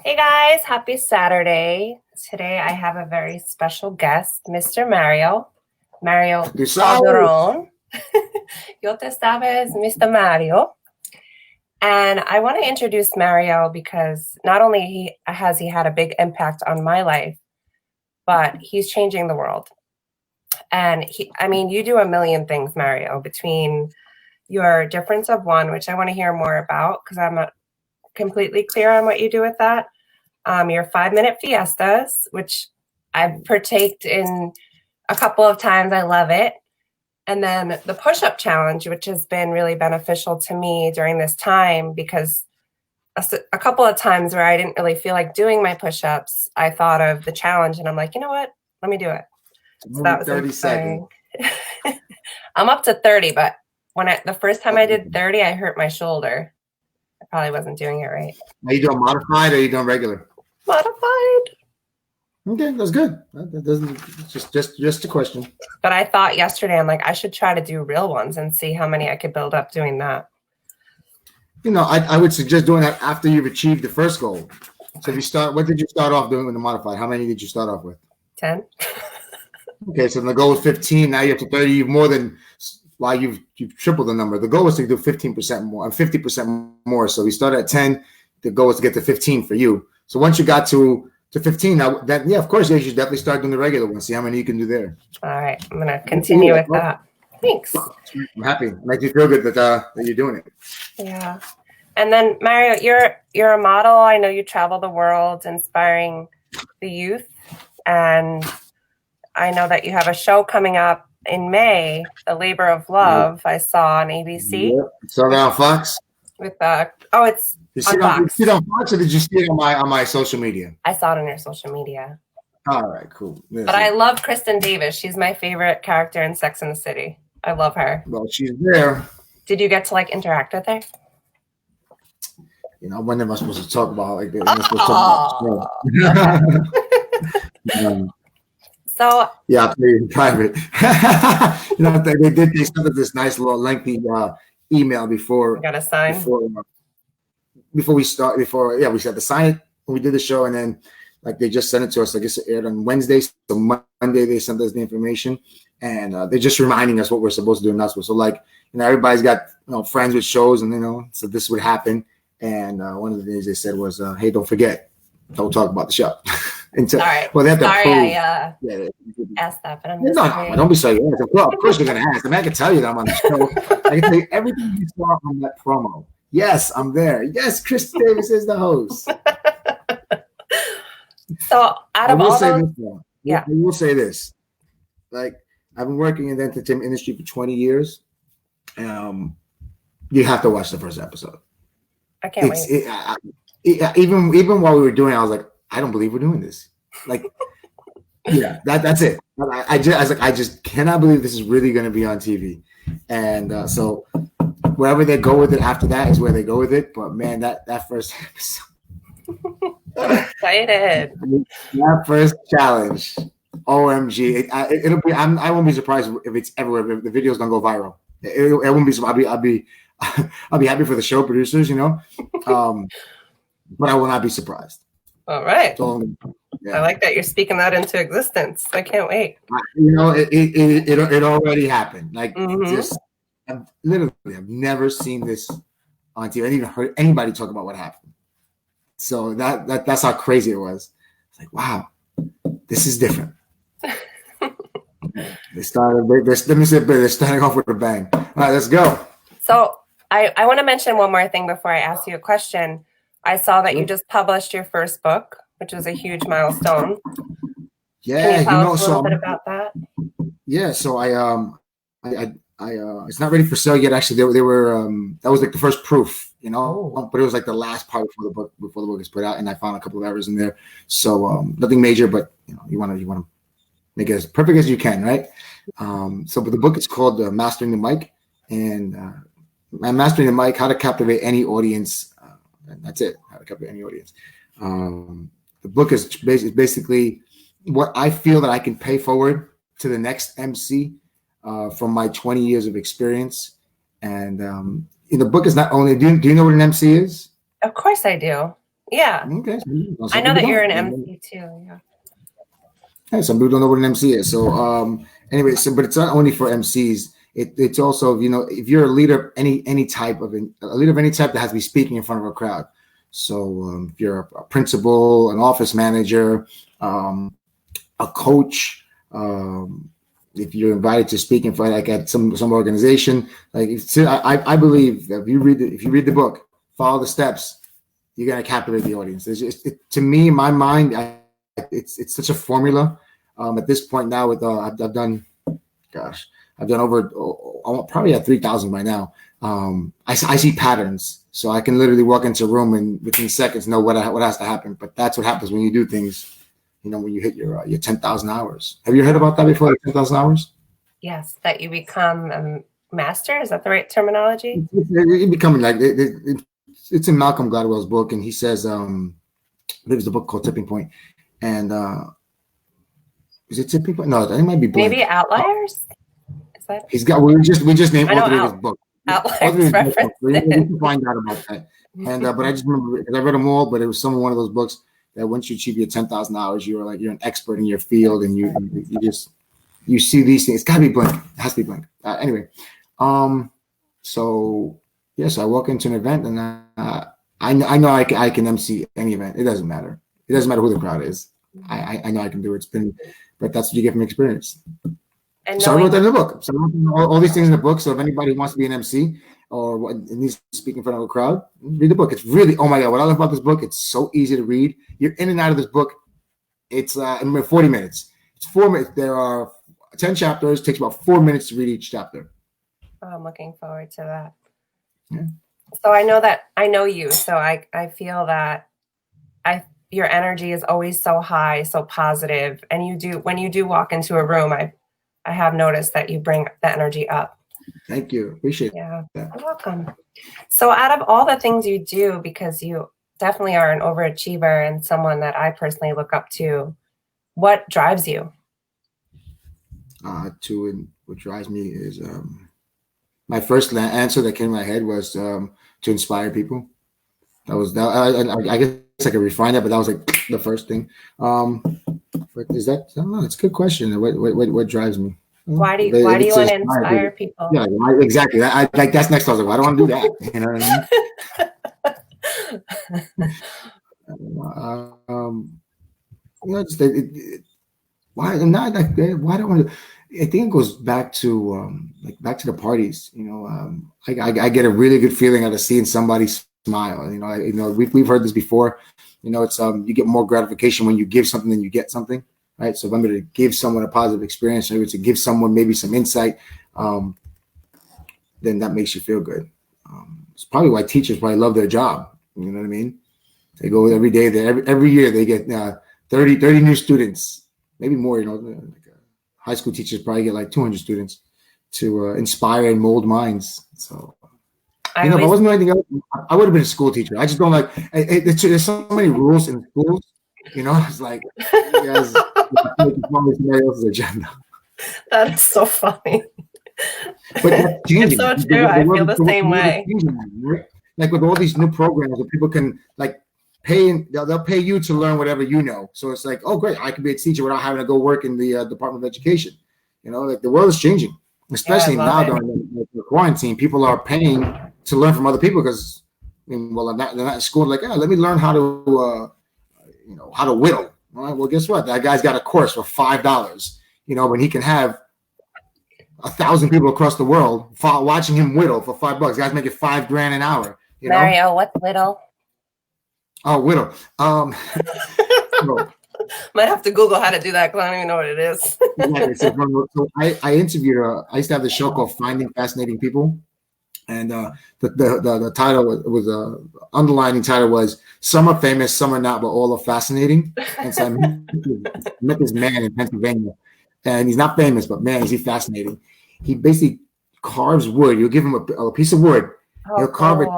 Hey guys, happy Saturday. Today I have a very special guest, Mr. Mario. Mario Tú sabes. Calderon. Yo te sabes, Mr. Mario. And I want to introduce Mario because not only has he had a big impact on my life, but he's changing the world. And you do a million things, Mario, between your difference of one, which I want to hear more about because I'm not completely clear on what you do with that. Your 5-minute fiestas, which I've partaked in a couple of times. I love it. And then the push-up challenge, which has been really beneficial to me during this time because a couple of times where I didn't really feel like doing my push-ups, I thought of the challenge and I'm like, you know what? Let me do it. So that was 30 seconds. I'm up to 30, but the first time I did 30, I hurt my shoulder. I probably wasn't doing it right. Are you doing modified or are you doing regular? Modified. Okay, that's good. That doesn't just a question. But I thought yesterday, I'm like, I should try to do real ones and see how many I could build up doing that. I would suggest doing that after you've achieved the first goal. So if you start, what did you start off doing with the modified? How many did you start off with? 10. Okay, so the goal was 15. Now you're up to 30. You've more than you've tripled the number. The goal was to do 15% more, 50% more. So we started at 10. The goal was to get to 15 for you. So once you got to 15, now that of course, you should definitely start doing the regular one. See how many you can do there. All right, I'm gonna continue with that. Thanks. I'm happy. It makes you feel good that you're doing it. Yeah. And then Mario, you're a model. I know you travel the world inspiring the youth. And I know that you have a show coming up in May, The Labor of Love. I saw on ABC. Yep. Saw that on Fox. With it's you see it on Fox, or did you see it on my social media? I saw it on your social media. All right, cool. But I love Kristen Davis. She's my favorite character in Sex and the City. I love her. Well, she's there. Did you get to interact with her? When am I supposed to talk about like this? So yeah, I'll tell you in private. They did send us this nice little lengthy email before. You got to sign before we start. We had to sign it when we did the show, and then they just sent it to us. I guess it aired on Wednesday. So Monday they sent us the information, and they're just reminding us what we're supposed to do and not supposed. So everybody's got friends with shows, and so this would happen. And one of the things they said was, "Hey, don't forget, don't talk about the show." Sorry. Well, they have to sorry, I asked that, but I'm just don't be sorry. Of course, you're going to ask. I can tell you that I'm on the show. I can tell you everything you saw on that promo. Yes, I'm there. Yes, Chris Davis is the host. So, out of all those, I will say this. I've been working in the entertainment industry for 20 years. You have to watch the first episode. I can't wait. Even while we were doing it, I was like, I don't believe we're doing this. Yeah, that's it. I just cannot believe this is really going to be on TV. And so wherever they go with it after that is where they go with it. But man, that first episode. I'm excited. That first challenge. OMG. It'll be, I won't be surprised if it's everywhere. If the videos don't go viral. It won't be, I'll be happy for the show producers, but I will not be surprised. All right. So, yeah. I like that you're speaking that into existence. I can't wait. It already happened. I've never seen this on TV. I didn't even heard anybody talk about what happened. So that's how crazy it was. It's like, wow, this is different. They're starting off with a bang. All right, let's go. So I want to mention one more thing before I ask you a question. I saw that you just published your first book, which was a huge milestone. Yeah, can you tell us a little bit about that? Yeah, so I it's not ready for sale yet. Actually, they were that was the first proof, but it was the last part before the book is put out, and I found a couple of errors in there. So nothing major, but you want to make it as perfect as you can, right? But the book is called Mastering the Mic, and Mastering the Mic: How to Captivate Any Audience. And that's it. How to captivate any audience. The book is basically what I feel that I can pay forward to the next MC from my 20 years of experience. And the book is not only. Do you know what an MC is? Of course I do. Yeah. Okay. So I some know people that you're an don't. MC too. Yeah. Hey, some people don't know what an MC is. So anyway, so but it's not only for MCs. It's also, you know, if you're a leader, any type of a leader of any type that has to be speaking in front of a crowd. So if you're a principal, an office manager, a coach, if you're invited to speak in front, like at some organization, like I believe that if you read the book, follow the steps, you're gonna captivate the audience. To me, in my mind, it's such a formula. At this point now, with I've done, gosh, I've done over probably at 3,000 by now. I see patterns, so I can literally walk into a room and within seconds know what has to happen. But that's what happens when you do things. You know, when you hit your 10,000 hours. Have you heard about that before? 10,000 hours? Yes, that you become a master. Is that the right terminology? It becoming like it's in Malcolm Gladwell's book, and he says, there's a book called Tipping Point, and is it Tipping Point? No, it might be blank. Maybe Outliers. Is that? He's got. We just named all three of his books. Outliers reference. We can find out about that. And but I just remember because I read them all, but it was one of those books that once you achieve your 10,000 hours, you're an expert in your field, and you see these things. It's got to be blank. It has to be blank. Anyway, so yes, I walk into an event, and I know I can MC any event. It doesn't matter. It doesn't matter who the crowd is. I know I can do it. But that's what you get from experience. And so I wrote that in the book. So all these things in the book. So if anybody wants to be an MC or needs to speak in front of a crowd, read the book. It's really, oh my God, what I love about this book, it's so easy to read. You're in and out of this book. It's 40 minutes. It's 4 minutes. There are 10 chapters. It takes about 4 minutes to read each chapter. Oh, I'm looking forward to that. Yeah. So I know you. So I feel that your energy is always so high, so positive. And when you do walk into a room, I have noticed that you bring the energy up. Thank you. Appreciate that. Yeah. You're welcome. So out of all the things you do, because you definitely are an overachiever and someone that I personally look up to, what drives you? What drives me is my first answer that came to my head was to inspire people. I guess I could refine that, but that was like the first thing. But is that? I don't know. It's a good question. What drives me? Why do you want to inspire people? Yeah, exactly. That's next. I was like, I don't want to do that. You know what I mean? Why not like that? Why don't I want to? I think it goes back to back to the parties. You know, I get a really good feeling out of seeing somebody smile. You know, we've heard this before. You know, it's you get more gratification when you give something than you get something. Right. So if I'm going to give someone a positive experience, or to give someone maybe some insight, then that makes you feel good. It's probably why teachers probably love their job. You know what I mean? They go every day there. Every year they get 30 new students, maybe more. You know, high school teachers probably get like 200 students to inspire and mold minds. So, if I wasn't doing anything else, I would have been a school teacher. I just don't like. There's so many rules in schools. You know, it's like you guys somebody else's agenda. That is so funny. But that's changing. It's so true. I feel the same way. Right? Like with all these new programs that people can like pay, they'll pay you to learn whatever you know. So it's like, oh great, I can be a teacher without having to go work in the Department of Education. You know, like the world is changing, especially now during the quarantine. People are paying to learn from other people because, they're not in school. Like, let me learn how to. How to whittle. All right, well, guess what? That guy's got a course for $5. You know, when he can have 1,000 people across the world watching him whittle for $5. Guys making $5,000 an hour. Mario, what's whittle? Oh, whittle. Might have to Google how to do that because I don't even know what it is. So I interviewed. I used to have this show called Finding Fascinating People. And the title was underlining title was "Some are famous, some are not, but all are fascinating." And so I met this man in Pennsylvania, and he's not famous, but man, is he fascinating. He basically carves wood. You'll give him a piece of wood. He'll carve it.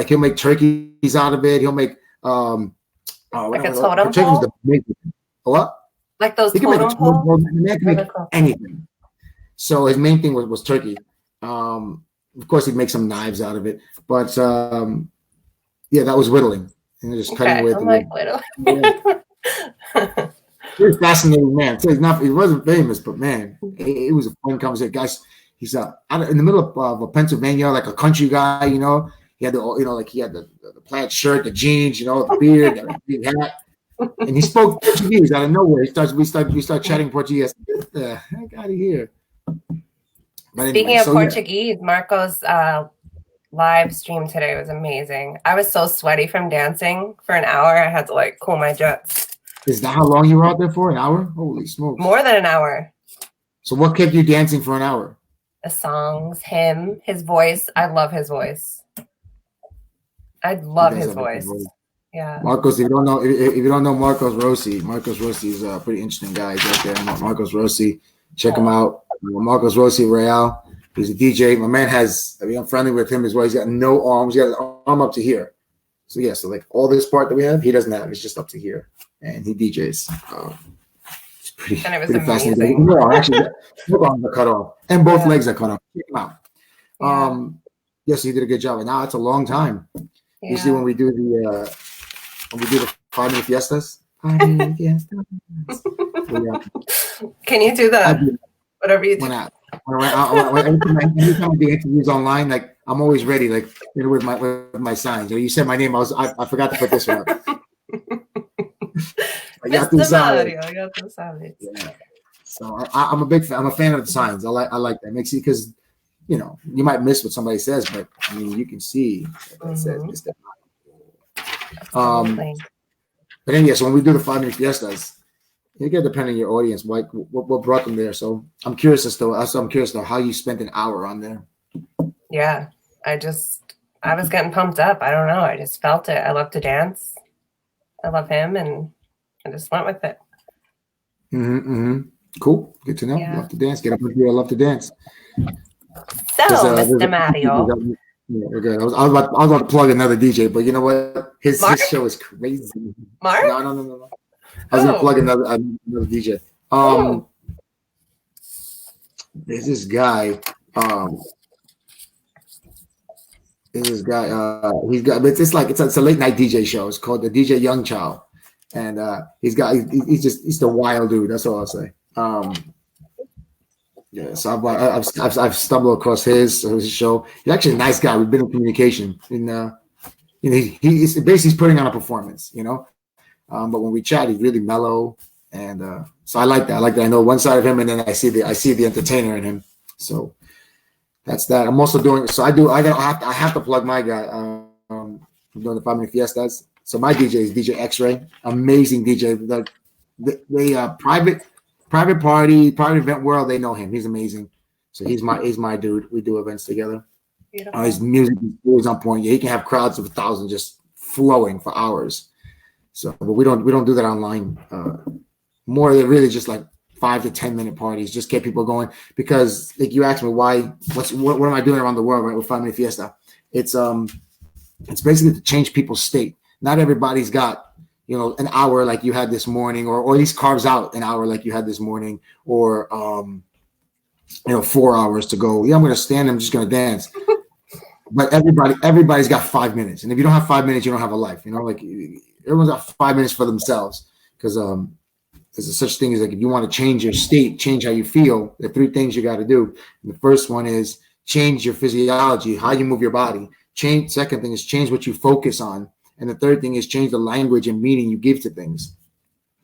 He'll make turkeys out of it. He'll make like a totem pole. What? Like those totem poles. He can make anything. So his main thing was turkey. Of course, he'd make some knives out of it, but that was whittling. and they're just cutting Okay, away at I'm the like, wood. wait. Very fascinating man. So he wasn't famous, but man, it was a fun conversation. Guys, he's in the middle of Pennsylvania, like a country guy. You know, he had he had the plaid shirt, the jeans, you know, the beard, the big hat, and he spoke Portuguese out of nowhere. We start chatting Portuguese. Get the heck out of here! But Speaking anyway, of so yeah, Portuguese, Marco's live stream today was amazing. I was so sweaty from dancing for an hour. I had to like cool my jets. is that how long you were out there for? An hour? Holy smokes! More than an hour. So what kept you dancing for an hour? The songs, him, his voice. I love his voice. I love his voice. Yeah. Marcos, if you don't know Marcos Rossi is a pretty interesting guy. He's out there. Marcos Rossi, check him out. Marcos Rossi Real. He's a DJ. My man I'm friendly with him as well. He's got no arms. He got an arm up to here. So yeah, so like all this part that we have, he doesn't have. It's just up to here, and he DJs. It's pretty fascinating. No, actually, both arms are cut off, and both legs are cut off. Check him out. Yes, he did a good job. And now it's a long time. Yeah. Usually when we do the 5-minute fiestas. 5-minute fiestas. Can you do the whatever you do? Anytime I do interviews online, like I'm always ready, like with my signs. You said my name. I forgot to put this one up. Meester Mario. I got the salad. Yeah. So I'm a big fan. I'm a fan of the signs. I like that. Makes it because you might miss what somebody says, but I mean you can see that says Meester Mario. But then so when we do the 5-minute fiestas, you get depending on your audience, like what brought them there. So I'm curious as to how you spent an hour on there. Yeah, I was getting pumped up. I don't know. I just felt it. I love to dance. I love him, and I just went with it. Cool. Good to know. Yeah. Love to dance. Get up with you. I love to dance. So, Meester Mario. Yeah, okay. I was about to plug another DJ, but you know what? His show is crazy. Mark? No. I was gonna plug another DJ. There's this guy. It's a late night DJ show. It's called the DJ Young Child, and he's the wild dude. That's all I'll say. So I've stumbled across his show. He's actually a nice guy. We've been in communication, and he's basically putting on a performance, But when we chat, he's really mellow, and so I like that. I know one side of him, and then I see the entertainer in him. So that's that. I'm also doing. So I have to plug my guy. I'm doing the 5-minute fiestas. So my DJ is DJ X-Ray, amazing DJ. Private party, private event world. They know him. He's amazing. So he's my dude. We do events together. His music is always on point. Yeah, he can have crowds of 1,000 just flowing for hours. So, but we don't do that online. More than really just like 5 to 10 minute parties, just get people going. Because like you asked me why, what am I doing around the world, right? With 5-minute fiesta. It's basically to change people's state. Not everybody's got an hour like you had this morning, or at least carves out an hour like you had this morning, or 4 hours to go. Yeah, I'm gonna stand. I'm just gonna dance. But everybody's got 5 minutes, and if you don't have 5 minutes, you don't have a life. Like everyone's got 5 minutes for themselves, because there's a such thing as like if you want to change your state, change how you feel. There are 3 things you got to do. And the first one is change your physiology, how you move your body. Second thing is change what you focus on. And the third thing is change the language and meaning you give to things.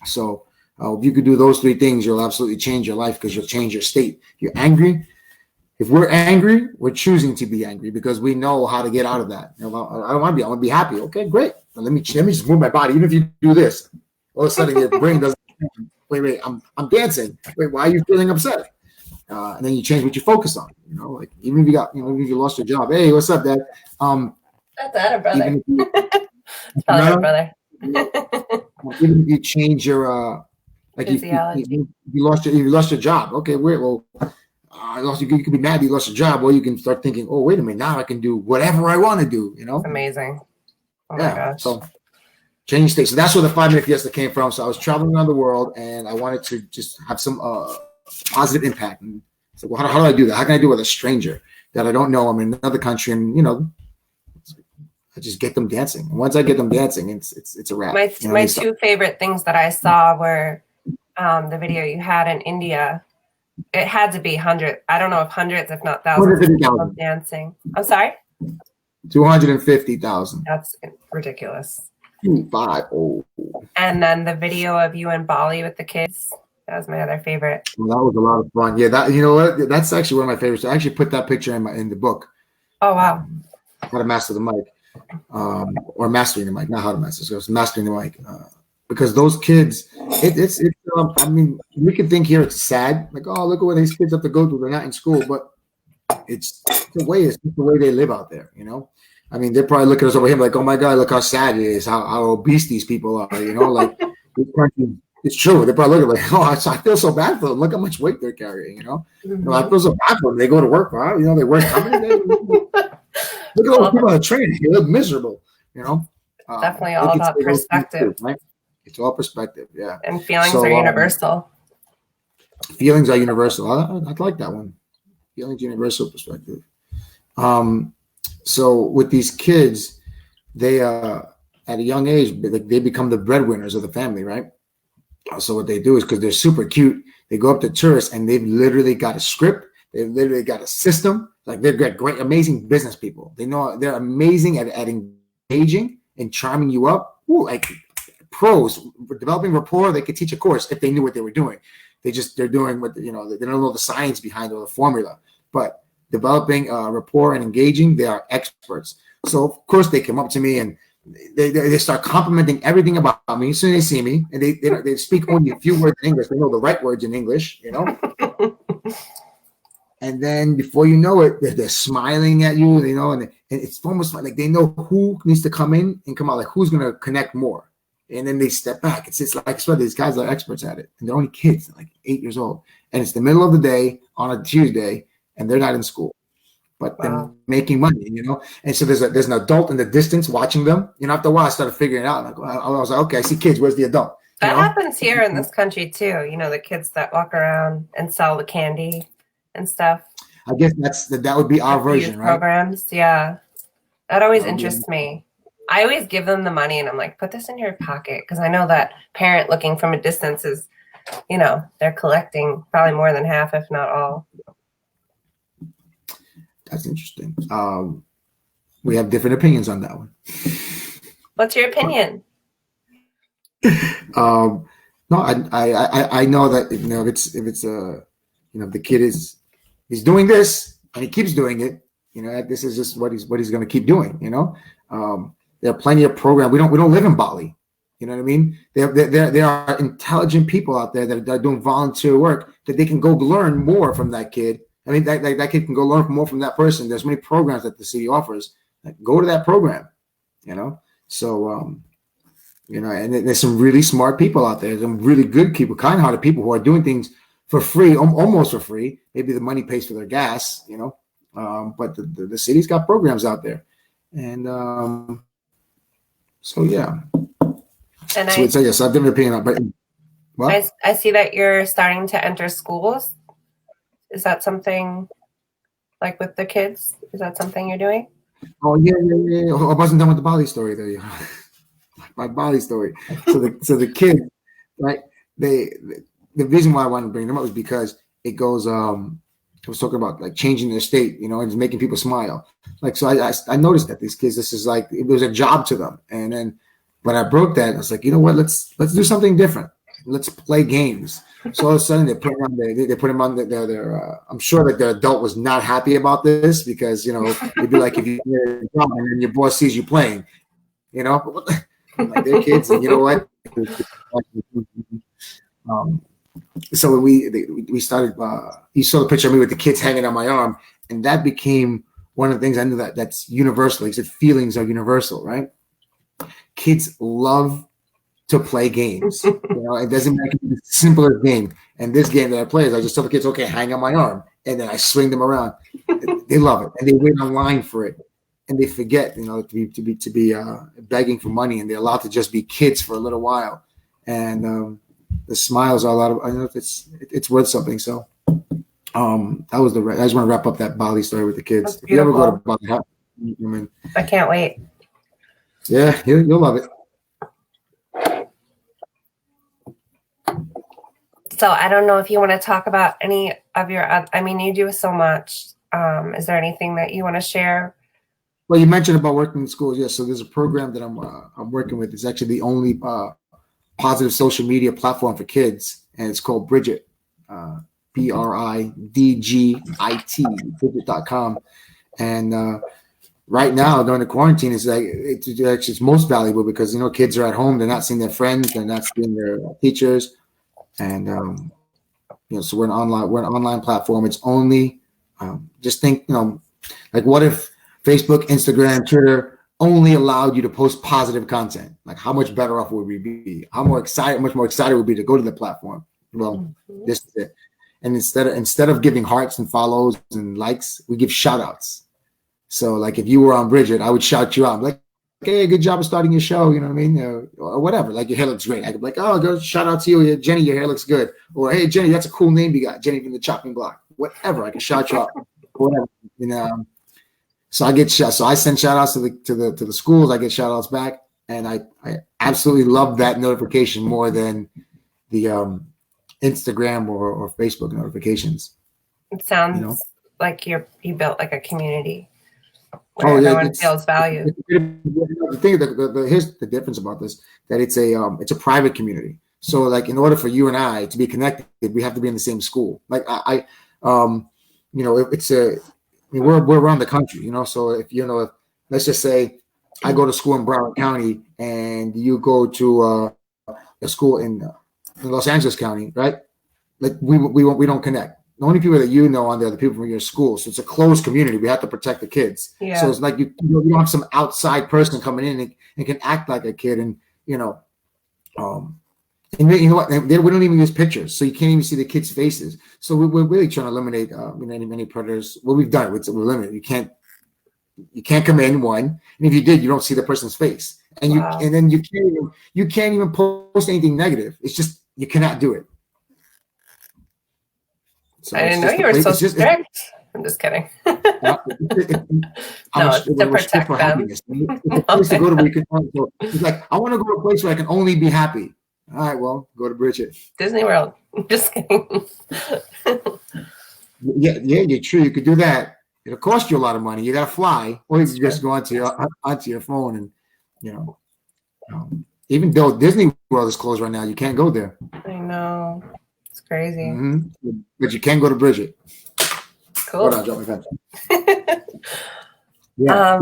So if you could do those 3 things, you'll absolutely change your life, because you'll change your state. You're angry. If we're angry, we're choosing to be angry because we know how to get out of that. I don't want to be. I want to be happy. Okay, great. But let me just move my body. Even if you do this, all of a sudden your brain doesn't. Wait. I'm dancing. Wait, why are you feeling upset? And then you change what you focus on. Like even if you got, even if you lost your job. Hey, what's up, Dad? That's that, brother. Brother. Even if you change your like you lost your job. Okay, well, you could be mad you lost your job, or you can start thinking, oh, wait a minute, now I can do whatever I want to do. Amazing. Oh yeah. My gosh. So change state. So that's where the 5-minute fiesta came from. So I was traveling around the world, and I wanted to just have some positive impact. And so, well, how do I do that? How can I do it with a stranger that I don't know? I'm in another country, and I just get them dancing. And once I get them dancing, it's a wrap. My two favorite things that I saw were the video you had in India. It had to be hundreds. I don't know if hundreds, if not thousands, of people dancing. I'm sorry. 250,000. That's ridiculous. 5. Oh. And then the video of you in Bali with the kids. That was my other favorite. Well, that was a lot of fun. Yeah, that, you know what? That's actually one of my favorites. I actually put that picture in the book. Oh wow! How to master the mic, or mastering the mic, not how to master. So it's mastering the mic, because those kids, it's. I mean, we can think here it's sad, like, oh, look at what these kids have to go through. They're not in school, but it's the way they live out there. You know, I mean, they're probably looking at us over here like, oh my God, look how sad it is, how obese these people are. You know, like this country. It's true. They're probably looking like, oh, I feel so bad for them. Look how much weight they're carrying, you know? Mm-hmm. You know, I feel so bad for them. They go to work, right? You know, they work. How many days? Look at all the people on the train. They look miserable, you know? Definitely all about perspective. Right? It's all perspective, yeah. And feelings are universal. Feelings are universal. I like that one. Feelings universal perspective. So with these kids, they, at a young age, they become the breadwinners of the family, right? So what they do is, because they're super cute, they go up to tourists and they've literally got a script. They've literally got a system. Like, they're great, amazing business people. They know they're amazing at engaging and charming you up. Ooh, like pros, developing rapport. They could teach a course if they knew what they were doing. They're doing what, you know, they don't know the science behind or the formula, but developing rapport and engaging, they are experts. So of course they come up to me and they start complimenting everything about me as soon as they see me, and they speak only a few words in English. They know the right words in English, you know. And then before you know it, they're smiling at you, you know, and it's almost like they know who needs to come in and come out, like who's going to connect more. And then they step back. It's like, I swear, these guys are experts at it, and they're only kids, they're like 8 years old, and it's the middle of the day on a Tuesday, and they're not in school. But they're making money, you know? And so there's an adult in the distance watching them. You know, after a while, I started figuring it out. Like, I was like, okay, I see kids. Where's the adult? That happens here in this country, too. You know, the kids that walk around and sell the candy and stuff. I guess that would be our version, right? Programs, yeah. That always interests me. I always give them the money, and I'm like, put this in your pocket. Because I know that parent looking from a distance is, you know, they're collecting probably more than half, if not all. That's interesting. We have different opinions on that one. What's your opinion? No, I know that, you know, if the kid he's doing this and he keeps doing it, you know, this is just what he's going to keep doing. You know, there are plenty of programs. We don't live in Bali. You know what I mean? There are intelligent people out there that are doing volunteer work that they can go learn more from that kid. I mean, that kid can go learn more from that person. There's many programs that the city offers. Like, go to that program, you know? So, you know, and there's some really smart people out there, some really good people, kind-hearted people who are doing things for free, almost for free. Maybe the money pays for their gas, you know? But the city's got programs out there. And so, yeah. And so yes, I've different opinion. But what? I see that you're starting to enter schools. Is that something, like with the kids? Is that something you're doing? Oh yeah. I wasn't done with the Bali story though. My Bali story. So the kids, right? The reason why I wanted to bring them up was because it goes. I was talking about like changing their state, you know, and making people smile. Like, so I noticed that these kids, this is like, it was a job to them. And then when I broke that, I was like, you know what? Let's do something different. Let's play games. So all of a sudden they put him on their I'm sure that the adult was not happy about this, because, you know, it'd be like if you get a job and then your boss sees you playing, you know, like they're kids, and you know what? So we started. You saw the picture of me with the kids hanging on my arm, and that became one of the things I knew that's universal. He said feelings are universal, right? Kids love to play games. You know, it doesn't make it the simplest game. And this game that I play is I just tell the kids, okay, hang on my arm, and then I swing them around. They love it, and they wait online for it, and they forget, you know, to be begging for money, and they're allowed to just be kids for a little while. And the smiles are a lot of. I know it's worth something. So that was I just want to wrap up that Bali story with the kids. If you ever go to Bali, I can't wait. Yeah, you'll love it. So I don't know if you want to talk about any of your, I mean, you do so much. Is there anything that you want to share? Well, you mentioned about working in schools. Yes, so there's a program that I'm working with. It's actually the only positive social media platform for kids, and it's called Bridget, BRIDGIT, Bridget.com. And right now during the quarantine, it's like it's most valuable because kids are at home, they're not seeing their friends, they're not seeing their teachers, and so we're an online platform. It's only just think like what if Facebook, Instagram, Twitter only allowed you to post positive content? Like how much better off would we be? Much more excited would we be to go to the platform? Well, this is it. And instead of giving hearts and follows and likes, we give shout outs. So like if you were on Bridget, I would shout you out. I'm like, hey, good job of starting your show. You know what I mean? Or whatever. Like your hair looks great. I could be like, oh, go shout out to you. Jenny, your hair looks good. Or hey, Jenny, that's a cool name you got. Jenny from the chopping block. Whatever. I can shout you out. Whatever. So I get so I send shout outs to the schools. I get shout outs back. And I absolutely love that notification more than the Instagram or Facebook notifications. It sounds like you built like a community where everyone feels valued. The thing, here's the difference about this: that it's a private community. So, like, in order for you and I to be connected, we have to be in the same school. Like, we're around the country, So if let's just say I go to school in Broward County and you go to a school in Los Angeles County, right? Like, we don't connect. The only people that on there are the people from your school. So it's a closed community. We have to protect the kids. Yeah. So it's like you don't have some outside person coming in and can act like a kid. And, and you know what? We don't even use pictures. So you can't even see the kids' faces. So we're really trying to eliminate any predators. Well, we've done it. We're limited. You can't come in one. And if you did, you don't see the person's face. And then you can't even post anything negative. It's just, you cannot do it. So I didn't know you were so strict. I'm just kidding. No, it's to protect them. It's a place to go to where you can. It's like, I want to go to a place where I can only be happy. All right, well, go to Bridget. Disney World. Just kidding. Yeah, you're true. You could do that. It'll cost you a lot of money. You got to fly, or you can just go onto your phone and even though Disney World is closed right now, you can't go there. I know. It's crazy. Mm-hmm. But you can go to Bridget. Cool. Yeah.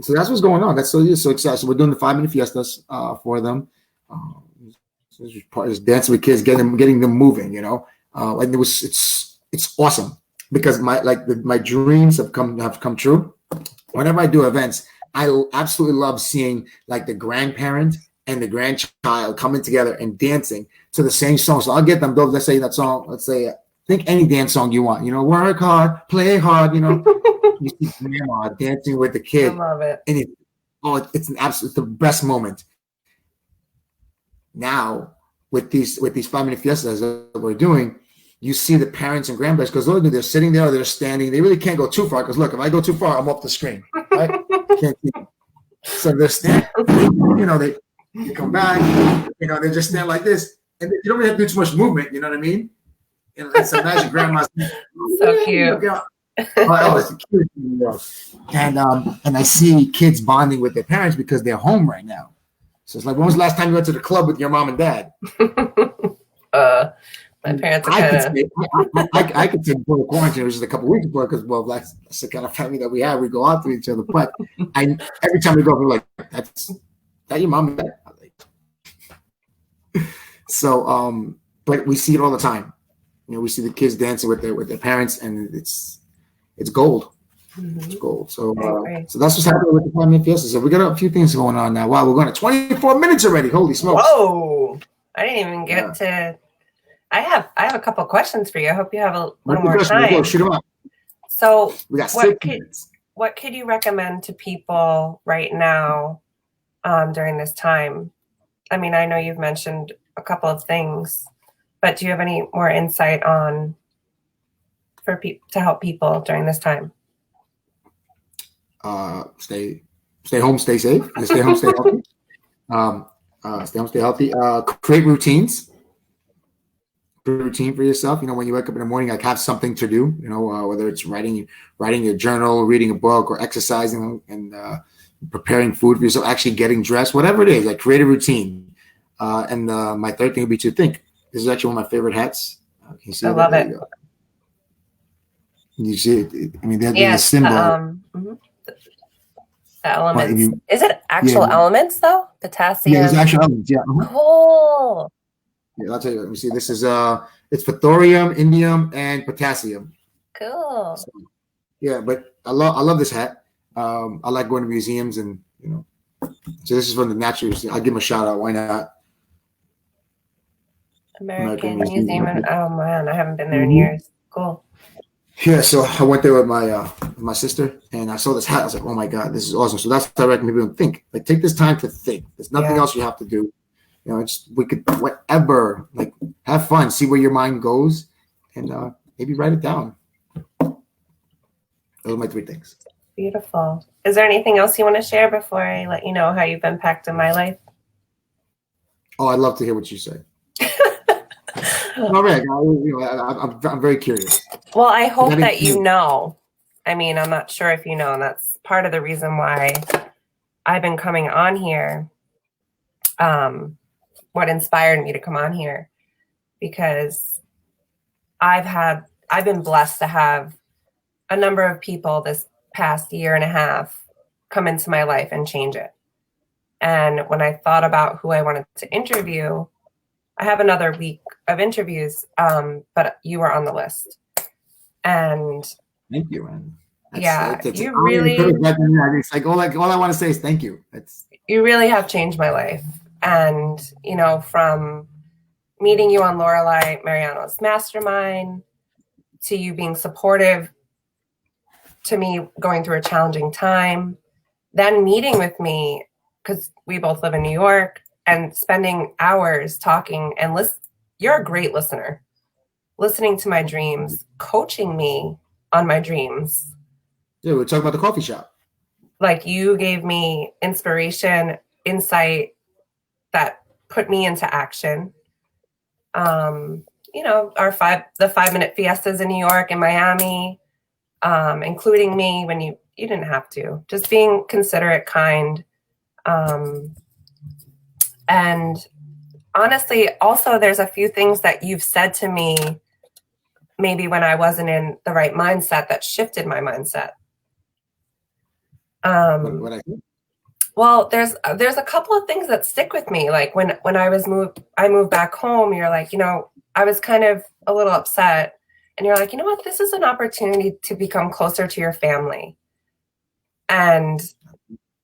So that's what's going on. That's so exciting. So we're doing the 5-minute fiestas for them. It's dancing with kids, getting them moving. And it's awesome because my dreams have come true. Whenever I do events, I absolutely love seeing like the grandparent and the grandchild coming together and dancing to the same song. So I'll get them, let's say that song, think any dance song you want, work hard, play hard, you see grandma dancing with the kid. I love it. And it's the best moment. Now with these 5-minute fiestas that we're doing, you see the parents and grandparents, because they're sitting there or they're standing. They really can't go too far, because look, if I go too far, I'm off the screen, right? Can't see. So they're standing, they come back, they just stand like this, and you don't really have to do too much movement. You know what I mean? So imagine grandma's so cute. It's cute. And I see kids bonding with their parents because they're home right now. So it's like, when was the last time you went to the club with your mom and dad? My parents are I could say before the quarantine, which is a couple weeks before, because that's the kind of family that we have. We go out to each other, but every time we go, we're like, that's that your mom and dad. So, but we see it all the time. We see the kids dancing with their parents, and it's gold. Mm-hmm. It's gold. So so that's what's happening with the 5-minute fiesta. So we got a few things going on now. Wow, we're going to 24 minutes already. Holy smokes! Whoa! I didn't even get to. I have a couple of questions for you. I hope you have a little more time. Shoot them up. So we got what could you recommend to people right now during this time? I mean, I know you've mentioned a couple of things, but do you have any more insight on to help people during this time? Stay stay home, stay safe, and stay home, stay healthy. Stay home, stay healthy. Create routines. Create a routine for yourself. You know, when you wake up in the morning, like have something to do. You know, whether it's writing your journal, reading a book, or exercising and preparing food for yourself, actually getting dressed, whatever it is. Like create a routine. And my third thing would be to think. This is actually one of my favorite hats. Can you see I it? love There it. you go. You see it? I mean, there's a Yes, symbol. the elements. You, Is it actual elements though? Potassium. Yeah, there's actual elements. Yeah. Cool. Yeah, I'll tell you. Let me see. This is it's for thorium, indium, and potassium. Cool. So, yeah, but I love this hat. I like going to museums, and you know, so this is from the Natural Museum. I'll give them a shout out. Why not? American Museum. Oh man, I haven't been there in Mm-hmm. years. Cool. Yeah, so I went there with my sister, and I saw this hat. I was like, "Oh my god, this is awesome!" So that's what I recommend people think. Like, take this time to think. There's nothing else you have to do. You know, we could whatever. Like, have fun, see where your mind goes, and maybe write it down. Those are my 3 things. Beautiful. Is there anything else you want to share before I let you know how you've impacted my life? Oh, I'd love to hear what you say. All right, I'm very curious. Well, I hope that you know. I mean, I'm not sure if you know, and that's part of the reason why I've been coming on here. What inspired me to come on here, because I've been blessed to have a number of people this past year and a half come into my life and change it. And when I thought about who I wanted to interview, I have another week of interviews, but you were on the list. And thank you, man. You really. It's like all I want to say is thank you. You really have changed my life. And, you know, from meeting you on Lorelei Mariano's mastermind to you being supportive to me going through a challenging time, then meeting with me, because we both live in New York, and spending hours talking and listen. You're a great listener. Listening to my dreams, coaching me on my dreams. Yeah, we're talking about the coffee shop. Like, you gave me inspiration, insight that put me into action. You know, the 5-minute fiestas in New York and Miami, including me when you didn't have to. Just being considerate, kind. And honestly, also there's a few things that you've said to me maybe when I wasn't in the right mindset that shifted my mindset. Well, there's a couple of things that stick with me. Like when I moved back home, you're like, you know, I was kind of a little upset, and you're like, you know what, this is an opportunity to become closer to your family. And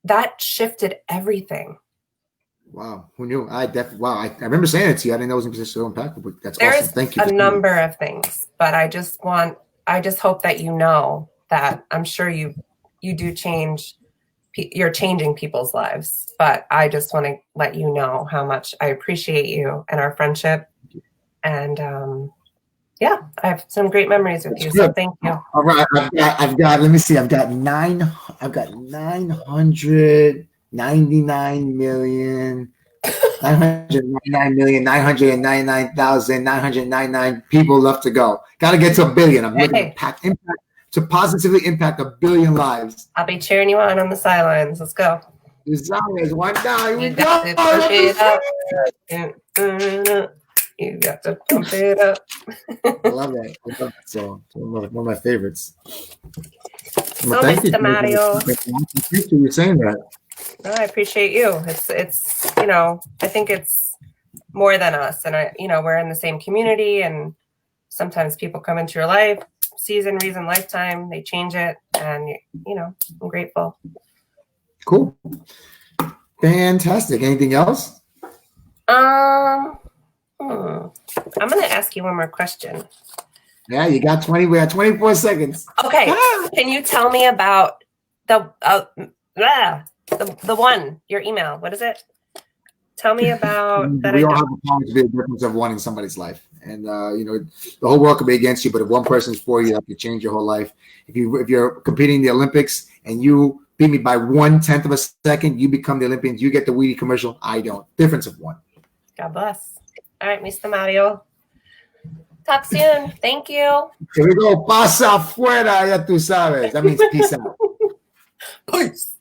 that shifted everything. Wow, who knew? I remember saying it to you. I didn't know it was so impactful, but that's There's awesome. Thank you. There's a number of things, but I just hope that you know that I'm sure you do change. You're changing people's lives, but I just want to let you know how much I appreciate you and our friendship. And I have some great memories with you. So thank you. All right, I've got. Let me see. I've got 999,999,999 people left to go. Got to get to 1 billion. I'm looking to positively impact 1 billion lives. I'll be cheering you on the sidelines. Let's go. Desires, one down. Here we go. You got to pump it up. I love that. I love that song. One of my favorites. So, Meester Mario. Thank you for saying that. No, I appreciate you. It's you know, I think it's more than us, and we're in the same community, and sometimes people come into your life, season, reason, lifetime, they change it, and you know, I'm grateful. Cool. Fantastic. Anything else? I'm gonna ask you one more question. Yeah, you got 20. We got 24 seconds. Okay. Can you tell me about the one, your email? What is it? Tell me about that. We all have a problem to be the difference of one in somebody's life, and the whole world could be against you, but if one person's for you, that could change your whole life. If you're competing in the Olympics and you beat me by 1/10 of a second. You become the Olympians. You get the Wheatie commercial. I don't. Difference of one. God bless. All right, Mr. Mario. Talk soon. Thank you. Here we go. Pasa afuera, ya tú sabes. That means peace out. Peace.